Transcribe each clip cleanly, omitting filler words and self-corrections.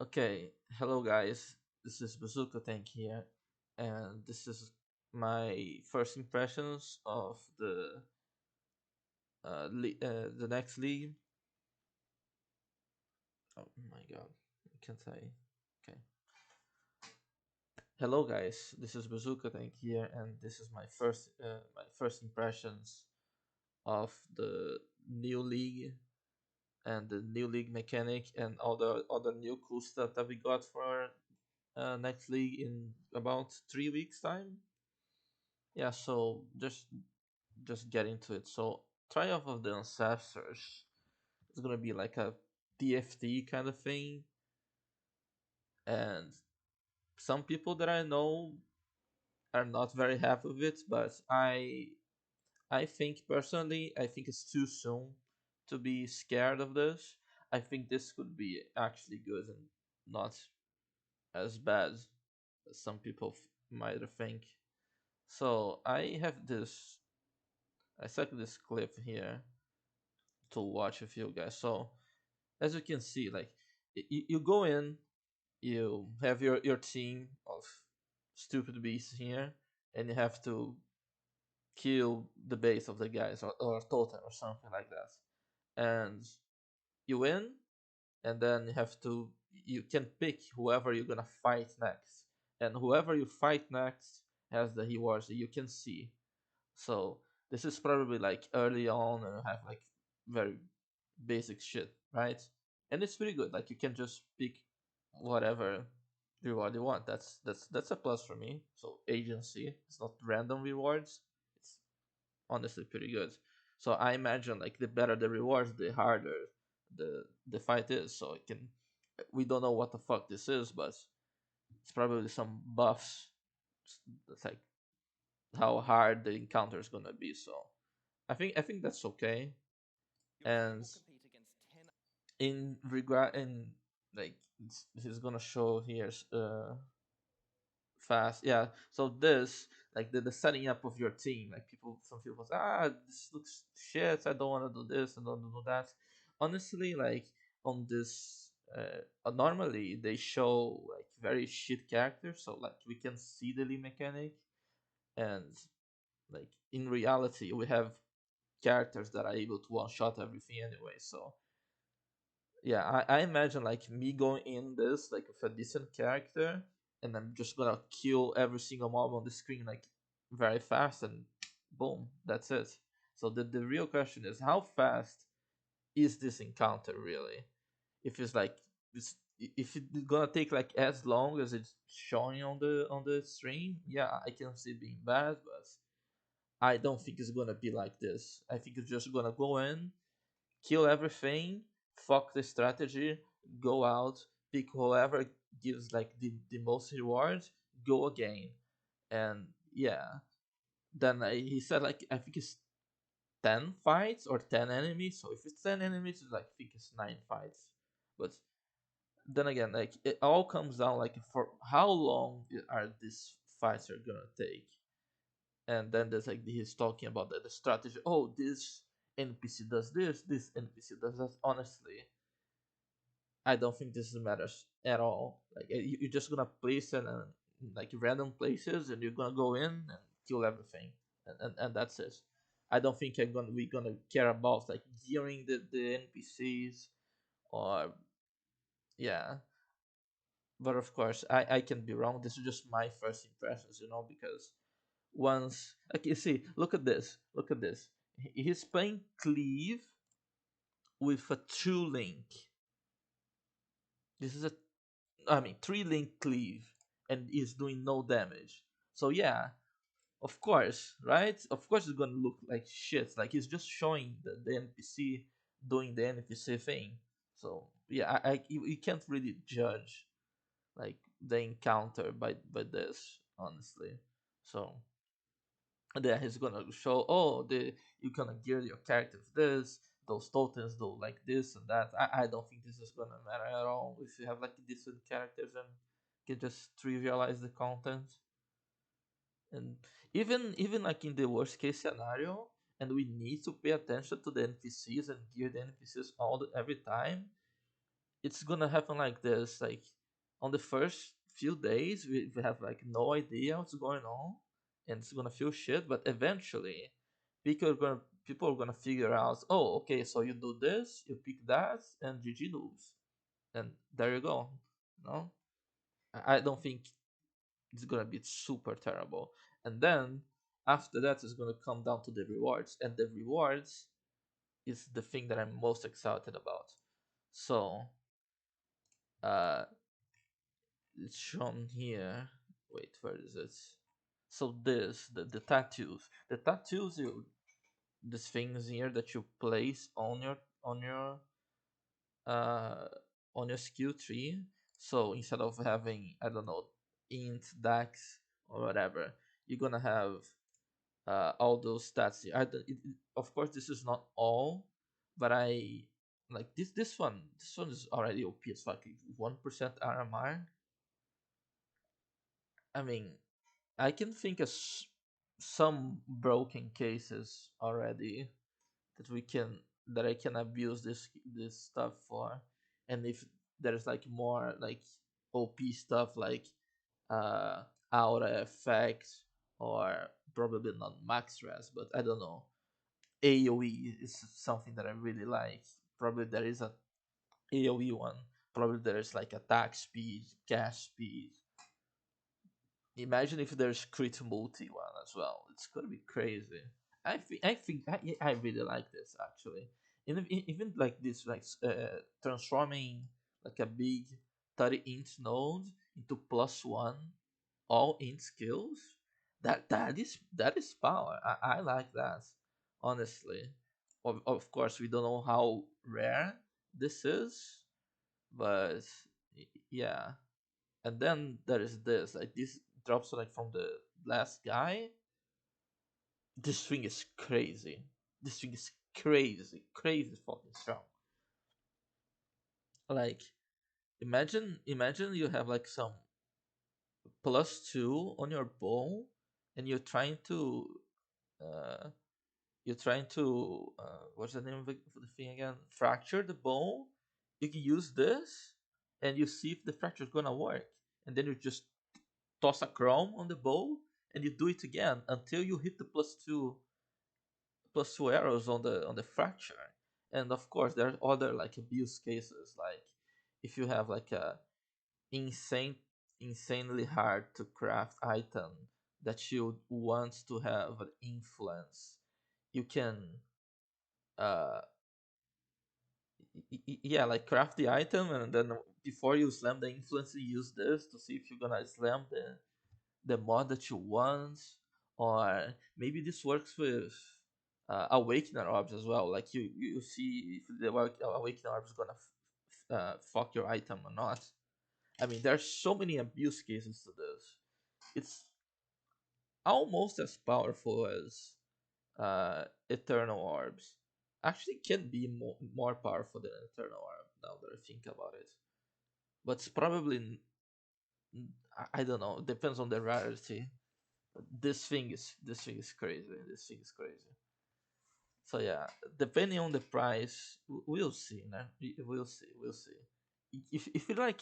Okay, hello guys. This is Bazooka Tank here, and this is my first impressions of the next league. Oh my god, I can't say. Okay, hello guys. This is Bazooka Tank here, and this is my first impressions of the new league and the new league mechanic and all the other new cool stuff that we got for next league in about 3 weeks time. Yeah, so just get into it. So Triumph of the Ancestors is gonna be like a TFT kind of thing, and some people that I know are not very happy with it, but I think personally I think it's too soon to be scared of this. I think this could be actually good and not as bad as some people might think. So I set this clip here to watch with you guys. So as you can see, like you go in, you have your team of stupid beasts here, and you have to kill the base of the guys or totem or something like that, and you win, and then you can pick whoever you're gonna fight next, and whoever you fight next has the rewards that you can see. So this is probably like early on and have like very basic shit, right? And it's pretty good. Like you can just pick whatever reward you want. That's a plus for me. So agency, it's not random rewards. It's honestly pretty good. So I imagine like the better the rewards, the harder the fight is. So it can we don't know what the fuck this is, but it's probably some buffs. It's like how hard the encounter is gonna be. So I think that's okay. And in regard in like he's gonna show here fast, yeah. So this like the setting up of your team, like some people say, this looks shit, I don't want to do this, I don't do that. Honestly, like on this normally they show like very shit characters, so like we can see the lead mechanic, and like in reality we have characters that are able to one shot everything anyway. So yeah, I imagine like me going in this like with a decent character, and I'm just gonna kill every single mob on the screen like very fast, and boom, that's it. So the real question is, how fast is this encounter really? If it's like this, if it's gonna take like as long as it's showing on the stream, yeah, I can see it being bad, but I don't think it's gonna be like this. I think it's just gonna go in, kill everything, fuck the strategy, go out, pick whoever gives like the most rewards, go again. And yeah, then he said like I think it's 10 fights or 10 enemies. So if it's 10 enemies, it's like I think it's 9 fights. But then again, like it all comes down like for how long are these fights are gonna take. And then there's like he's talking about the strategy. Oh, this NPC does this NPC does that. Honestly, I don't think this matters at all. Like you're just gonna place it in like random places, and you're gonna go in and kill everything, and that's it. I don't think we're gonna care about like gearing the NPCs or yeah. But of course, I can be wrong. This is just my first impressions, because once like you see, look at this. He's playing Cleave with a two link. This is a I mean, three link cleave and is doing no damage. So yeah, of course, right? Of course, it's gonna look like shit. Like he's just showing the NPC doing the NPC thing. So yeah, you can't really judge like the encounter by this, honestly. So and then he's gonna show, oh, the you're gonna gear your character with this, those totems do like this and that. I don't think this is gonna matter at all if you have like decent characters and can just trivialize the content. And even like in the worst case scenario, and we need to pay attention to the NPCs and gear the NPCs every time. it's gonna happen like this. Like on the first few days, we have like no idea what's going on, and it's gonna feel shit. But eventually, people are gonna figure out. Oh, okay, so you do this, you pick that, and GG lose, and there you go. No, I don't think it's gonna be super terrible. And then after that, it's gonna come down to the rewards, and the rewards is the thing that I'm most excited about. So, uh, it's shown here. Wait, where is it? So the tattoos, you these things here that you place uh on your skill tree. So instead of having, I don't know, int dax or whatever, you're gonna have all those stats here. Of course, this is not all, but I like this one is already OP. It's like 1% RMR. I mean, I can think of some broken cases already that we can that I can abuse this stuff for, and if there's like more like OP stuff like uh aura effect, or probably not max res, but I don't know. AoE is something that I really like. Probably there is a AoE one. Probably there's like attack speed, cast speed. Imagine if there's crit multi one as well. It's gonna be crazy. I really like this actually. Even like this, like transforming like a big 30-inch node into +1 all int skills. That is power. I like that, honestly. Of course, we don't know how rare this is, but yeah. And then there is this, like this drops like from the last guy. This thing is crazy. This thing is crazy, crazy fucking strong. Like imagine you have like some +2 on your bow, and uh what's the name of the thing again? Fracture the bow. You can use this, and you see if the fracture is gonna work, and then you just toss a chrome on the bow, and you do it again until you hit the plus two arrows on the fracture. And of course, there are other like abuse cases, like if you have like a insane insanely hard to craft item that you want to have an influence, you can uh yeah, like craft the item, and then before you slam the influence, you use this to see if you're gonna slam the mod that you want. Or maybe this works with awakener orbs as well. Like you see if the awakener orb is gonna fuck your item or not. I mean, there's so many abuse cases to this. It's almost as powerful as eternal orbs. Actually, can be more powerful than eternal orb now that I think about it. But it's probably I don't know. Depends on the rarity. This thing is crazy. This thing is crazy. So yeah, depending on the price, we'll see. Man. We'll see. We'll see. If you like,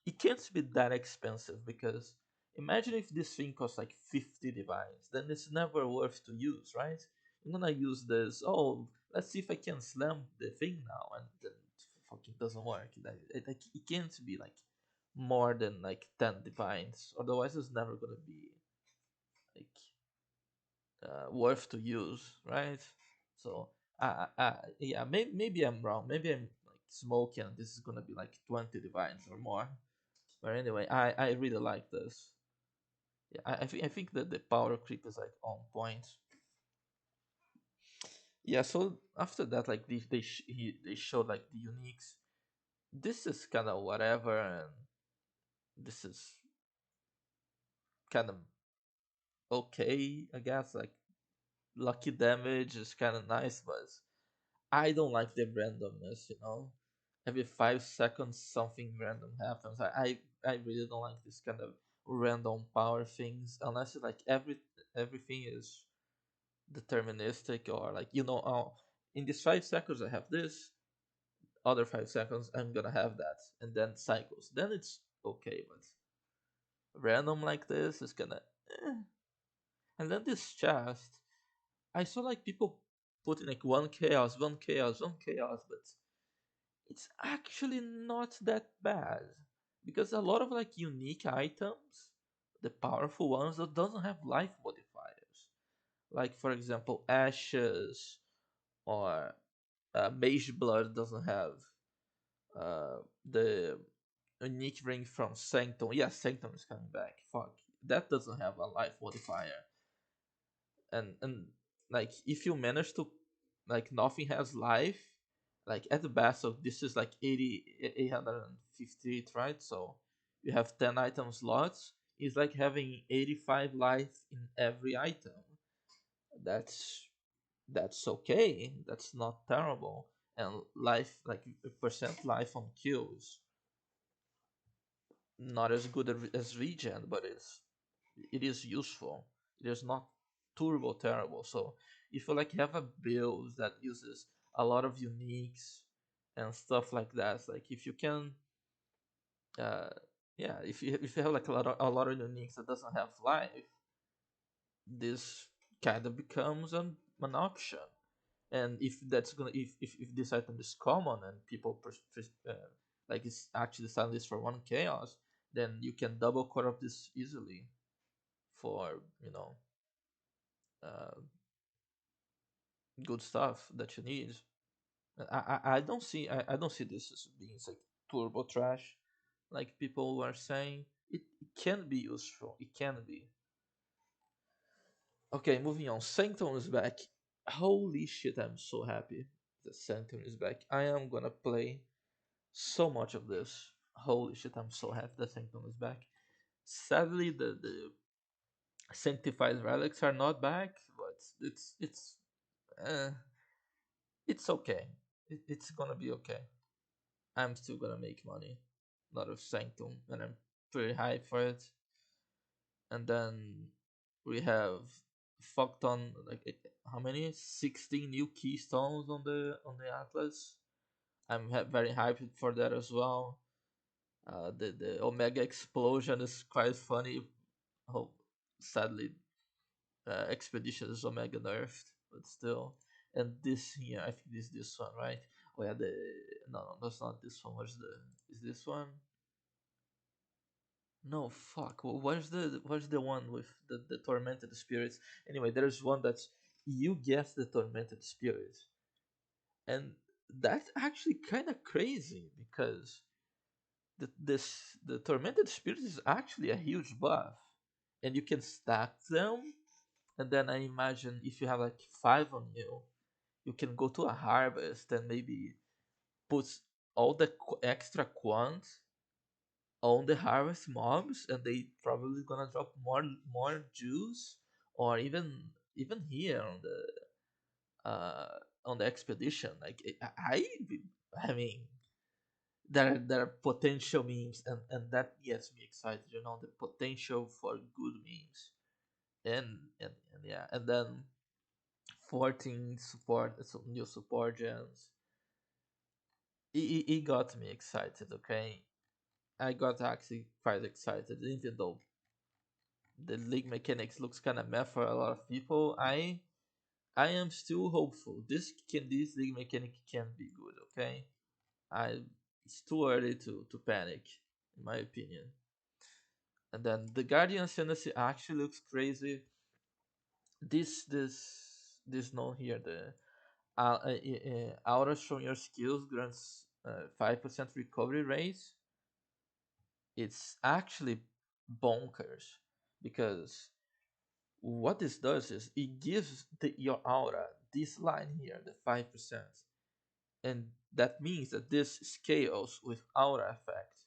it can't be that expensive, because imagine if this thing costs like 50 divines, then it's never worth to use, right? I'm gonna use this. Oh, let's see if I can slam the thing now, and then it fucking doesn't work. It can't be like more than like 10 divines, otherwise it's never gonna be like worth to use, right? So, yeah, maybe I'm wrong. Maybe I'm like smoking, and this is gonna be like 20 divines or more. But anyway, I really like this. Yeah, I think that the power creep is like on point. Yeah, so after that, like they showed like the uniques. This is kind of whatever, and this is kind of okay, I guess. Like lucky damage is kind of nice, but I don't like the randomness. Every 5 seconds something random happens. I really don't like this kind of random power things, unless like everything is deterministic, or like in these 5 seconds I have this, other 5 seconds I'm gonna have that, and then cycles. Then it's okay, but random like this is gonna. Eh. And then this chest, I saw like people putting like one chaos, one chaos, one chaos, but it's actually not that bad because a lot of like unique items, the powerful ones, that doesn't have life modifiers. Like for example, ashes or mage blood doesn't have the unique ring from sanctum. Yeah, sanctum is coming back. Fuck, that doesn't have a life modifier. And like if you manage to like nothing has life, like at the best, so this is like 80 858, right? So you have 10 item slots. It's like having 85 life in every item. That's okay, that's not terrible. And life, like percent life on kills, not as good as regen, but it is useful. It is not turbo terrible. So if you like have a build that uses a lot of uniques and stuff like that, like if you can, uh, yeah, if you have like a lot of uniques that doesn't have life, this kind of becomes an option. And if that's gonna if this item is common and people like it's actually selling this for one chaos, then you can double corrupt this easily for uh, good stuff that you need. I don't see I don't see this as being like turbo trash, like people were saying. It can be useful. It can be. Okay, moving on. Sanctum is back. Holy shit! I'm so happy that Sanctum is back. I am gonna play so much of this. Holy shit! I'm so happy that Sanctum is back. Sadly, the sanctified relics are not back, but uh, it's okay. It's gonna be okay. I'm still gonna make money out of Sanctum, and I'm pretty hyped for it. And then we have fucked on like how many? 16 new keystones on the Atlas. I'm very hyped for that as well. The Omega explosion is quite funny. Oh, sadly, Expedition is Omega nerfed, but still. And this here, I think this one, right? Oh yeah, the no, that's not this one. Is this one? No, fuck. Where's the one with the tormented spirits? Anyway, there's one that's you guess the tormented spirit, and that's actually kind of crazy because the tormented spirit is actually a huge buff, and you can stack them. And then I imagine if you have like five on you, you can go to a harvest and maybe put all the extra quant on the harvest mobs, and they probably gonna drop more juice, or even here on the expedition. Like I mean, there are potential memes, and that gets me excited. The potential for good memes, and yeah, and then 14 support, so new support gens. It got me excited. Okay, I got actually quite excited, even though the league mechanics looks kind of meh for a lot of people. I am still hopeful. This league mechanic can be good. Okay, I it's too early to panic, in my opinion. And then the Guardian Ascendancy actually looks crazy. This note here, the auras from your skills grants 5% recovery rate. It's actually bonkers because what this does is it gives your aura this line here, the 5%, and that means that this scales with aura effect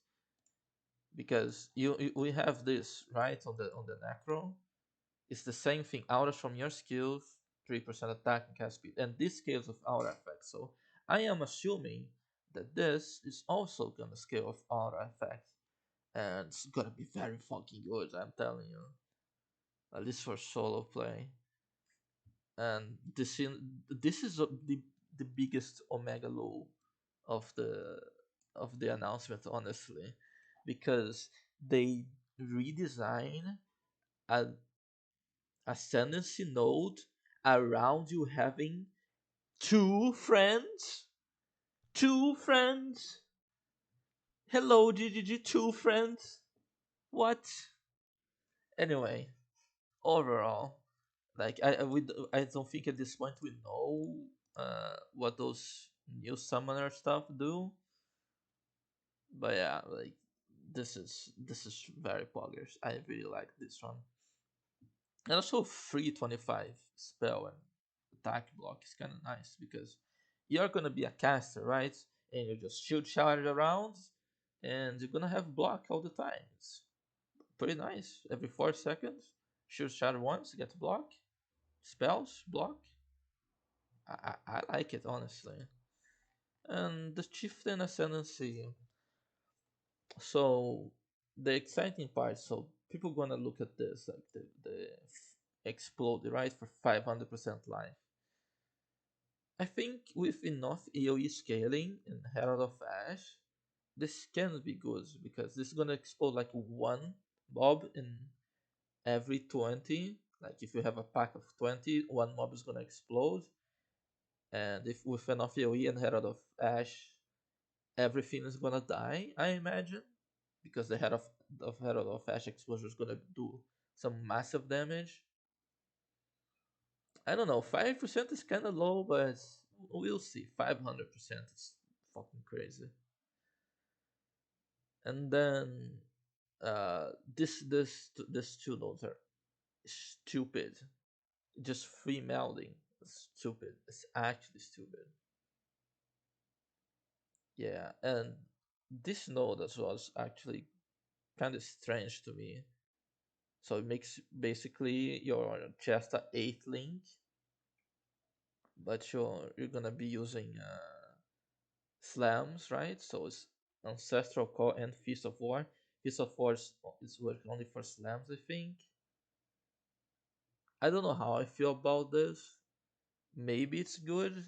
because we have this right on the necro. It's the same thing, auras from your skills, 3% attack and cast speed, and this scales with aura effect. So I am assuming that this is also gonna scale with aura effect, and it's gonna be very fucking good. I'm telling you, at least for solo play. And this is the biggest Omega low of the announcement, honestly, because they redesign a ascendancy node around you having two friends. Two friends. Hello, GGG. Two friends. What? Anyway, overall, like I don't think at this point we know what those new summoner stuff do. But yeah, like this is very poggers. I really like this one. And also free 25 spell and attack block is kind of nice because you're gonna be a caster, right? And you just shoot charge around, and you're gonna have block all the time. It's pretty nice. Every 4 seconds, shoot charge once, get block, spells block. I like it honestly. And the chieftain ascendancy. So the exciting part. So people gonna look at this like the explode right for 500% life. I think with enough AoE scaling in Herald of Ash, this can be good because this is gonna explode like one mob in every 20. Like if you have a pack of 20, one mob is gonna explode. And if with enough AoE and Herald of Ash, everything is gonna die, I imagine. Because the head of Herald of Ash explosion is gonna do some massive damage. I don't know, 5% is kinda low, but we'll see. 500% is fucking crazy. And then this two nodes are stupid. Just free melding. Stupid. It's actually stupid. Yeah, and this node as well is actually kind of strange to me. So it makes basically your chest a 8 link, but you're gonna be using slams, right? So it's ancestral call and feast of war. Feast of war is working only for slams, I think. I don't know how I feel about this. Maybe it's good,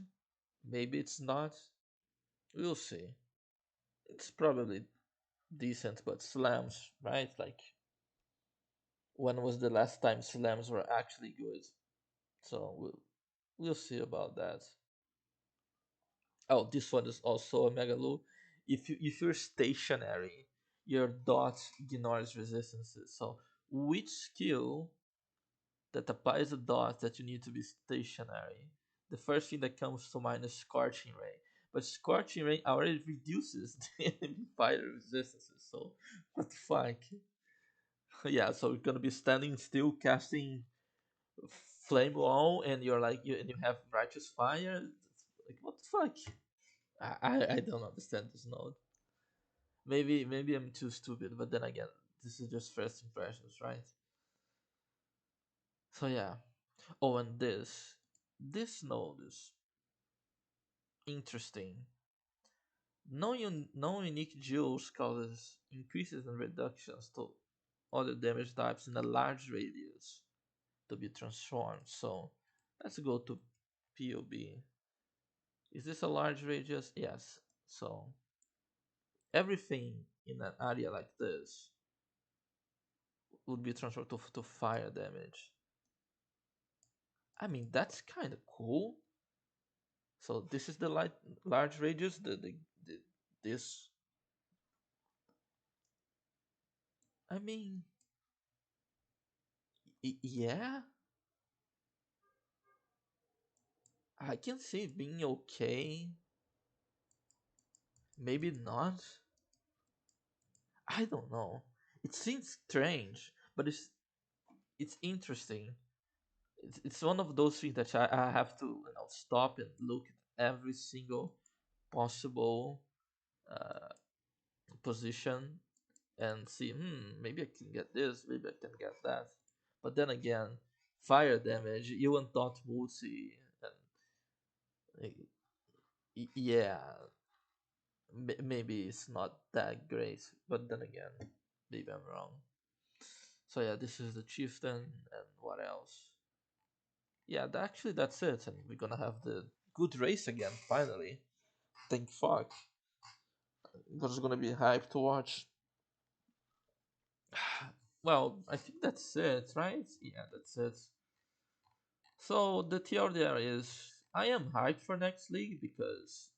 maybe it's not. We'll see. It's probably decent, but slams, right? Like, when was the last time slams were actually good? So we'll see about that. Oh, this one is also a Megaloo. If you're stationary, your dot ignores resistances. So which skill that applies a dot that you need to be stationary? The first thing that comes to mind is Scorching Ray. But Scorching Ray already reduces the enemy fighter resistances. So what the fuck? Yeah, so you're gonna be standing still casting Flame Wall and you have Righteous Fire? Like what the fuck? I don't understand this node. Maybe I'm too stupid, but then again, this is just first impressions, right? So yeah. Oh, and this node is interesting. No unique jewels causes increases and reductions to other damage types in a large radius to be transformed. So let's go to POB. Is this a large radius? Yes. So everything in an area like this would be transferred to fire damage. I mean, that's kind of cool. So this is the large radius. The this. I mean, yeah, I can see it being okay. Maybe not. I don't know. It seems strange, but it's interesting. It's one of those things that I have to stop and look at every single possible uh, position and see, maybe I can get this, maybe I can get that. But then again, fire damage, you and dot multi, and yeah, maybe it's not that great. But then again, maybe I'm wrong. So yeah, this is the chieftain, and what else? Yeah, actually that's it, and we're gonna have the good race again finally. Thank fuck. was gonna be hyped to watch. Well, I think that's it, right? Yeah, that's it. So the TLDR is I am hyped for next league because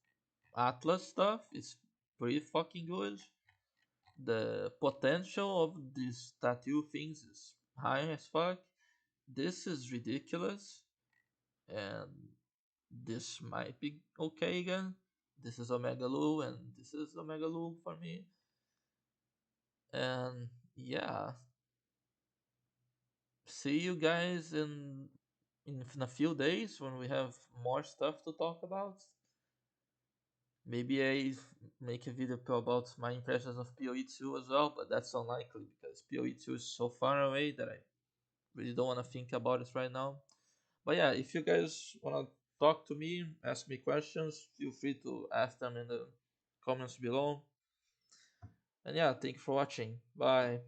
Atlas stuff is pretty fucking good. The potential of these tattoo things is high as fuck. This is ridiculous, and this might be okay again. This is Omega Lu, and this is Omega Lu for me. And yeah, see you guys in a few days when we have more stuff to talk about. Maybe make a video about my impressions of PoE2 as well, but that's unlikely because PoE2 is so far away that I really don't want to think about it right now. But yeah, if you guys want to talk to me, ask me questions, feel free to ask them in the comments below. And yeah, thank you for watching. Bye.